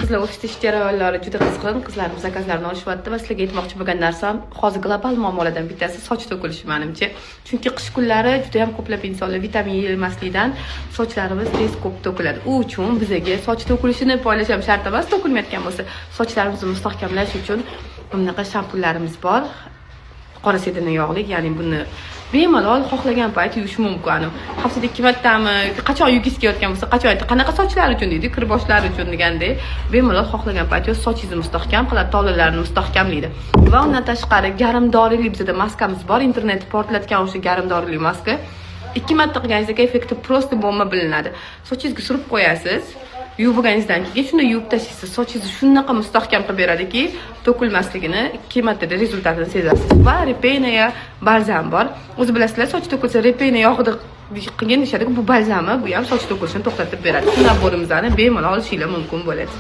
qizlar ofisda ish jarayonlari juda qizg'in. Qizlarimiz zakazlarni olishyapti va sizlarga aytmoqchi bo'lgan narsam, hozir global muammolardan bittasi soch to'kilishi menimcha. Chunki qish kunlari juda ham ko'plab insonlar vitamin yemaslikdan sochlarimiz tez ko'p to'kiladi. U uchun bizga soch to'kilishini poylash ham shart emas. To'kilmayotgan bo'lsa, sochlarimizni mustahkamlash uchun bunaqa shampunlarimiz bor. Qora sedana yog'li, ya'ni buni bemalol xohlagan payt yuvish mumkin. Haftada 2 martami, qachon yuvgisi kelayotgan bo'lsa, qachon qanaqa sochlar uchun deydi, kir boshlar uchun degandek, bemalol xohlagan payt o'z sochingizni mustahkam qiladi, tolalarni mustahkamlaydi. Va undan tashqari garimdorili bizda maskamiz bor, internetda portlatgan o'sha garimdorili maska. 2 marta qilganingizda effekti prosta bomba bilinadi. Sochingizga surib qo'yasiz. Yuvib bo'lganingizdan keyin shuni yuvib tashlaysiz. Sochingizni shunaqa mustahkam qilib beradiki, to'kilmasligini 2 martada rezultatini sezasiz. Va Repena balzam bor. O'zi bilasizlar, soch to'kilsa Repena yog'ida qilgan ishadi, bu balzami, bu ham soch to'kilishini to'xtatib beradi. Shundan bo'limizni bemalol olishinglar mumkin bo'ladi.